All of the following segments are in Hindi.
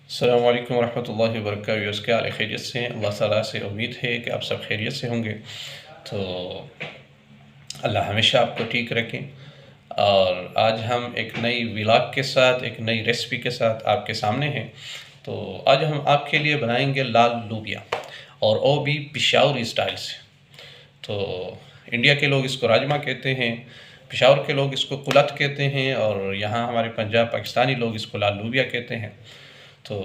अस्सलामु अलैकुम रहमतुल्लाहि व बरकातहू। क्या हाल है? खैरियत से हैं? अल्लाह ताला से उम्मीद है कि आप सब खैरियत से होंगे। तो अल्लाह हमेशा आपको ठीक रखें। और आज हम एक नई व्लॉग के साथ, एक नई रेसिपी के साथ आपके सामने हैं। तो आज हम आपके लिए बनाएंगे लाल लोबिया, और वो भी पेशावरी स्टाइल से। तो इंडिया के लोग इसको राजमा कहते हैं, पेशावर के लोग इसको कुलत कहते हैं, और यहाँ हमारे पंजाब पाकिस्तानी लोग इसको लाल लोबिया कहते हैं। तो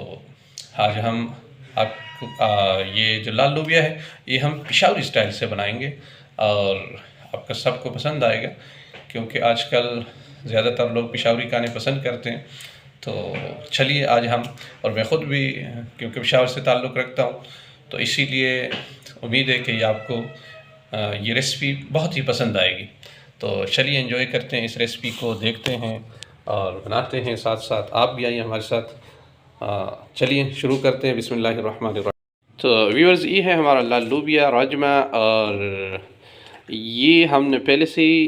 आज हम आपको ये जो लाल लोबिया है ये हम पेशावरी स्टाइल से बनाएंगे, और आपका सबको पसंद आएगा, क्योंकि आजकल ज़्यादातर लोग पेशावरी खाने पसंद करते हैं। तो चलिए आज हम, और मैं ख़ुद भी क्योंकि पेशावर से ताल्लुक़ रखता हूँ, तो इसीलिए उम्मीद है कि आपको ये रेसिपी बहुत ही पसंद आएगी। तो चलिए एंजॉय करते हैं, इस रेसिपी को देखते हैं और बनाते हैं, साथ साथ आप भी आइए हमारे साथ। चलिए शुरू करते हैं। बिस्मिल्लाहिर्रहमानिर्रहीम। तो व्यूअर्स, ये है हमारा लाल लोबिया राजमा, और ये हमने पहले से ही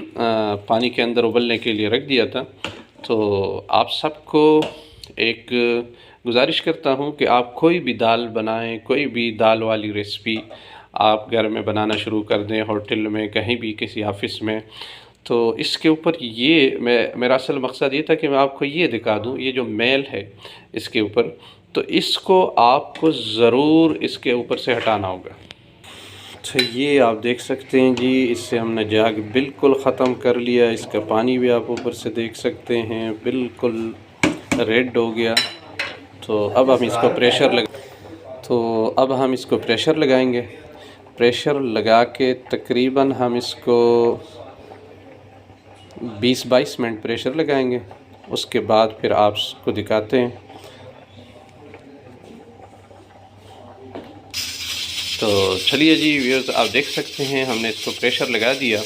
पानी के अंदर उबलने के लिए रख दिया था। तो आप सबको एक गुजारिश करता हूँ कि आप कोई भी दाल बनाएं, कोई भी दाल वाली रेसिपी आप घर में बनाना शुरू कर दें, होटल में, कहीं भी, किसी ऑफ़िस में। तो इसके ऊपर ये मेरा असल मकसद ये था कि मैं आपको ये दिखा दूँ, ये जो मैल है इसके ऊपर, तो इसको आपको ज़रूर इसके ऊपर से हटाना होगा। तो ये आप देख सकते हैं जी, इससे हमने जाग बिल्कुल ख़त्म कर लिया। इसका पानी भी आप ऊपर से देख सकते हैं, बिल्कुल रेड हो गया। तो अब हम इसको प्रेशर लगाएंगे। प्रेशर लगा के तकरीबन हम इसको 20-22 मिनट प्रेशर लगाएंगे। उसके बाद फिर आपको दिखाते हैं। तो चलिए जी व्यूअर्स, आप देख सकते हैं हमने इसको प्रेशर लगा दिया,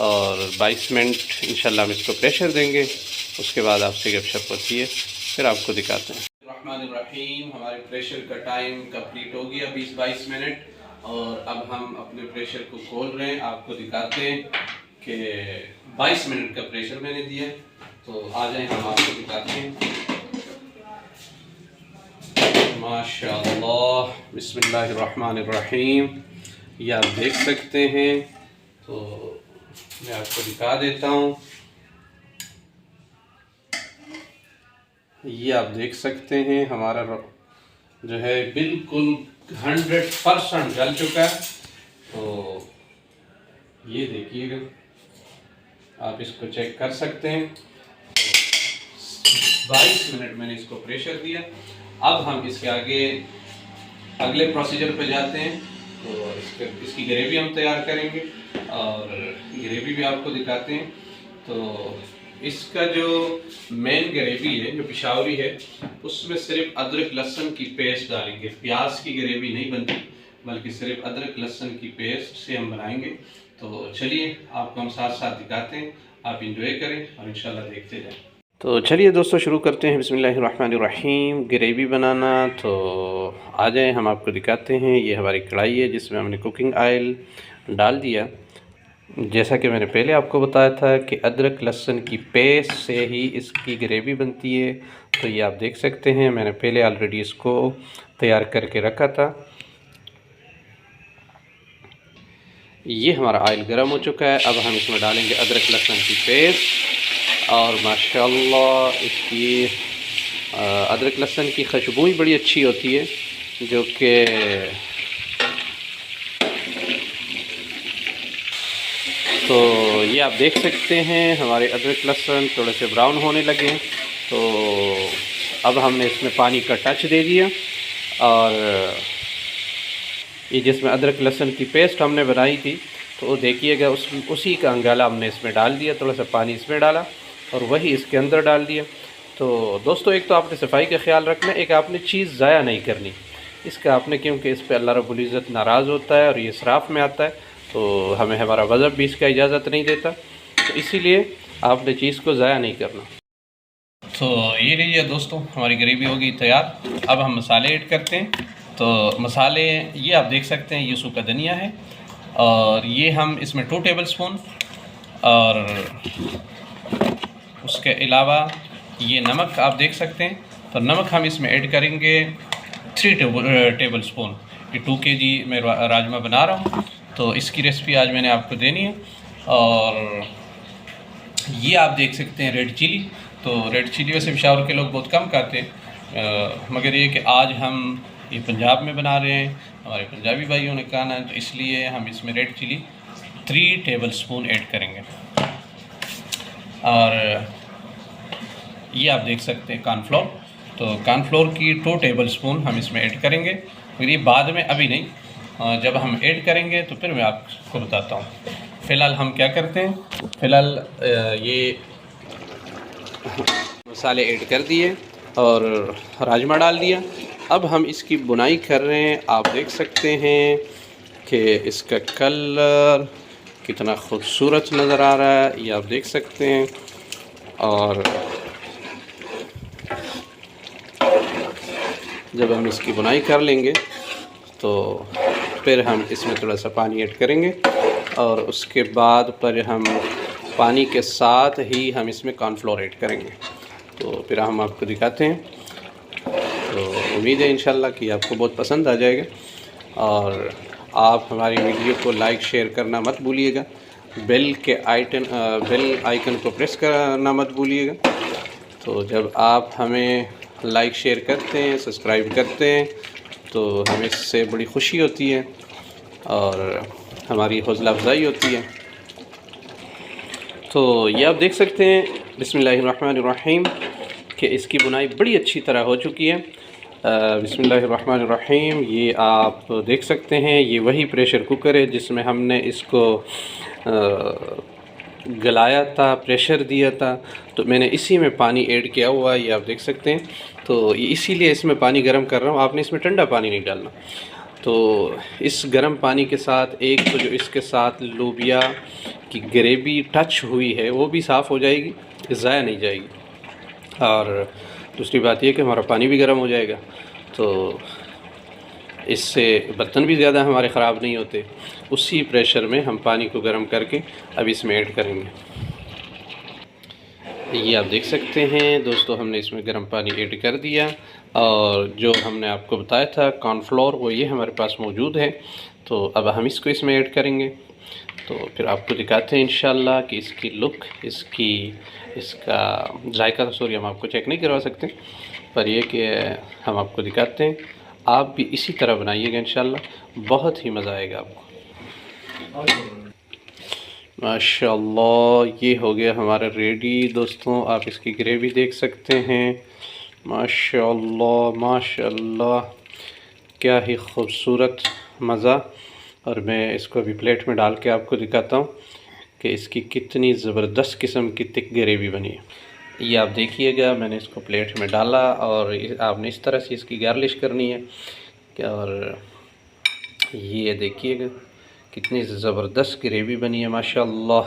और 22 मिनट इंशाल्लाह हम इसको प्रेशर देंगे। उसके बाद आपसे गपशप होती है, फिर आपको दिखाते हैं। रहमानिर्रहीम, हमारे प्रेशर का टाइम कंप्लीट हो गया 20-22 मिनट, और अब हम अपने प्रेशर को खोल रहे हैं। आपको दिखाते हैं कि 22 मिनट का प्रेशर मैंने दिया। तो आ जाए, हम आपको दिखाते हैं। माशाअल्लाह, बिस्मिल्लाहिर्रहमानिर्रहीम, ये आप देख सकते हैं। तो मैं आपको दिखा देता हूँ, ये आप देख सकते हैं हमारा जो है बिल्कुल 100% जल चुका है। तो ये देखिएगा, आप इसको चेक कर सकते हैं। 22 मिनट मैंने इसको प्रेशर दिया। अब हम इसके अगले प्रोसीजर पे जाते हैं। तो इसकी ग्रेवी हम तैयार करेंगे, और ग्रेवी भी आपको दिखाते हैं। तो इसका जो मेन ग्रेवी है, जो पेशावरी है, उसमें सिर्फ अदरक लहसुन की पेस्ट डालेंगे। प्याज की ग्रेवी नहीं बनती, बल्कि सिर्फ अदरक लहसुन की पेस्ट से हम बनाएंगे। तो चलिए आपको हम साथ साथ दिखाते हैं, आप इंजॉय करें और इंशाल्लाह देखते जाएं। तो चलिए दोस्तों, शुरू करते हैं। बिस्मिल्लाहिर्रहमानिर्रहीम, ग्रेवी बनाना। तो आ जाए, हम आपको दिखाते हैं। ये हमारी कढ़ाई है जिसमें हमने कुकिंग ऑयल डाल दिया। जैसा कि मैंने पहले आपको बताया था कि अदरक लहसुन की पेस्ट से ही इसकी ग्रेवी बनती है। तो ये आप देख सकते हैं, मैंने पहले ऑलरेडी इसको तैयार करके रखा था। ये हमारा ऑयल गर्म हो चुका है। अब हम इसमें डालेंगे अदरक लहसुन की पेस्ट, और माशाल्लाह इसकी अदरक लहसुन की खुशबू ही बड़ी अच्छी होती है, जो कि तो ये आप देख सकते हैं हमारे अदरक लहसुन थोड़े से ब्राउन होने लगे हैं। तो अब हमने इसमें पानी का टच दे दिया, और ये जिसमें अदरक लहसुन की पेस्ट हमने बनाई थी, तो देखिएगा उसी का अंगाला हमने इसमें डाल दिया। थोड़ा सा पानी इसमें डाला और वही इसके अंदर डाल दिया। तो दोस्तों, एक तो आपने सफाई का ख्याल रखना, एक आपने चीज़ ज़ाया नहीं करनी इसका आपने, क्योंकि इस पर अल्लाह रब्बुल इज़्ज़त नाराज़ होता है और ये इसराफ़ में आता है। तो हमें हमारा मज़हब भी इसका इजाज़त नहीं देता, तो इसीलिए आपने चीज़ को ज़ाया नहीं करना। तो ये लीजिए दोस्तों, हमारी ग्रेवी होगी तैयार। अब हम मसाले ऐड करते हैं। तो मसाले ये आप देख सकते हैं, ये सूखा धनिया है, और ये हम इसमें 2 टेबलस्पून, और उसके अलावा ये नमक आप देख सकते हैं तो नमक हम इसमें ऐड करेंगे 3 टेबल स्पून। ये 2 kg मैं राजमा बना रहा हूँ, तो इसकी रेसिपी आज मैंने आपको देनी है। और ये आप देख सकते हैं रेड चिली। तो रेड चिली वैसे पेशावर के लोग बहुत कम खाते हैं, मगर ये कि आज हम ये पंजाब में बना रहे हैं, हमारे पंजाबी भाइयों ने खाना है, तो इसलिए हम इसमें red chilli 3 tablespoon add करेंगे। और ये आप देख सकते हैं कॉर्नफ्लोर, तो कॉर्नफ्लोर की 2 टेबल स्पून हम इसमें ऐड करेंगे, मगर ये बाद में, अभी नहीं, जब हम ऐड करेंगे तो फिर मैं आपको बताता हूँ। फ़िलहाल हम क्या करते हैं, फ़िलहाल ये मसाले ऐड कर दिए और राजमा डाल दिया। अब हम इसकी बुनाई कर रहे हैं। आप देख सकते हैं कि इसका कलर कितना खूबसूरत नज़र आ रहा है, ये आप देख सकते हैं। और जब हम इसकी बुनाई कर लेंगे तो फिर हम इसमें थोड़ा सा पानी ऐड करेंगे और उसके बाद पर हम पानी के साथ ही हम इसमें कॉर्नफ्लोर ऐड करेंगे। तो फिर हम आपको दिखाते हैं। तो उम्मीद है इंशाल्लाह कि आपको बहुत पसंद आ जाएगा। और आप हमारी वीडियो को लाइक शेयर करना मत भूलिएगा, बेल आइकन को प्रेस करना मत भूलिएगा। तो जब आप हमें लाइक शेयर करते हैं, सब्सक्राइब करते हैं, तो हमें इससे बड़ी खुशी होती है और हमारी हौसला अफजाई होती है। तो ये आप देख सकते हैं बिस्मिल्लाहिर्रहमानिर्रहीम कि इसकी बुनाई बड़ी अच्छी तरह हो चुकी है। बिस्मिल्लाहिर्रहमानिर्रहीम, ये आप देख सकते हैं, ये वही प्रेशर कुकर है जिसमें हमने इसको गलाया था, प्रेशर दिया था। तो मैंने इसी में पानी ऐड किया हुआ है, ये आप देख सकते हैं। तो इसीलिए इसमें पानी गर्म कर रहा हूँ, आपने इसमें ठंडा पानी नहीं डालना। तो इस गर्म पानी के साथ एक तो जो इसके साथ लोबिया की ग्रेवी टच हुई है वो भी साफ़ हो जाएगी, ज़ाया नहीं जाएगी। और दूसरी बात ये कि हमारा पानी भी गर्म हो जाएगा, तो इससे बर्तन भी ज़्यादा हमारे ख़राब नहीं होते। उसी प्रेशर में हम पानी को गर्म करके अब इसमें ऐड करेंगे। ये आप देख सकते हैं दोस्तों, हमने इसमें गर्म पानी ऐड कर दिया और जो हमने आपको बताया था कॉर्नफ्लोर, वो ये हमारे पास मौजूद है। तो अब हम इसको इसमें ऐड करेंगे। तो फिर आपको दिखाते हैं इंशाल्लाह कि इसकी लुक, इसका जायका, सॉरी हम आपको चेक नहीं करवा सकते, पर ये कि हम आपको दिखाते हैं। आप भी इसी तरह बनाइएगा इंशाल्लाह, बहुत ही मज़ा आएगा आपको। माशाअल्लाह, ये हो गया हमारा रेडी दोस्तों। आप इसकी ग्रेवी देख सकते हैं। माशाअल्लाह माशाअल्लाह, क्या ही खूबसूरत मज़ा। और मैं इसको अभी प्लेट में डाल के आपको दिखाता हूँ कि इसकी कितनी ज़बरदस्त किस्म की थिक ग्रेवी बनी है। ये आप देखिएगा, मैंने इसको प्लेट में डाला और आपने इस तरह से इसकी गार्निश करनी है। और ये देखिएगा कितनी ज़बरदस्त ग्रेवी बनी है माशाअल्लाह,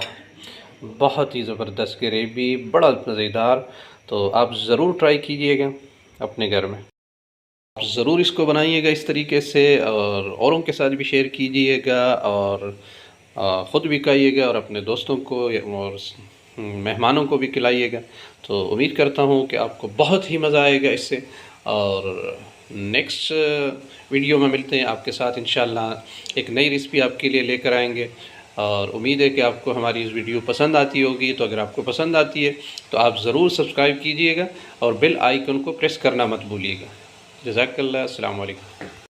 बहुत ही ज़बरदस्त ग्रेवी, बड़ा मज़ेदार। तो आप ज़रूर ट्राई कीजिएगा अपने घर में, आप ज़रूर इसको बनाइएगा इस तरीके से और औरों के साथ भी शेयर कीजिएगा और ख़ुद भी खाइएगा और अपने दोस्तों को और मेहमानों को भी खिलाइएगा। तो उम्मीद करता हूँ कि आपको बहुत ही मज़ा आएगा इससे। और नेक्स्ट वीडियो में मिलते हैं आपके साथ इंशाल्लाह, एक नई रेसिपी आपके लिए लेकर आएंगे। और उम्मीद है कि आपको हमारी इस वीडियो पसंद आती होगी। तो अगर आपको पसंद आती है तो आप ज़रूर सब्सक्राइब कीजिएगा और बेल आइकन को प्रेस करना मत भूलिएगा। जज़ाकल्लाह, अस्सलाम वालेकुम।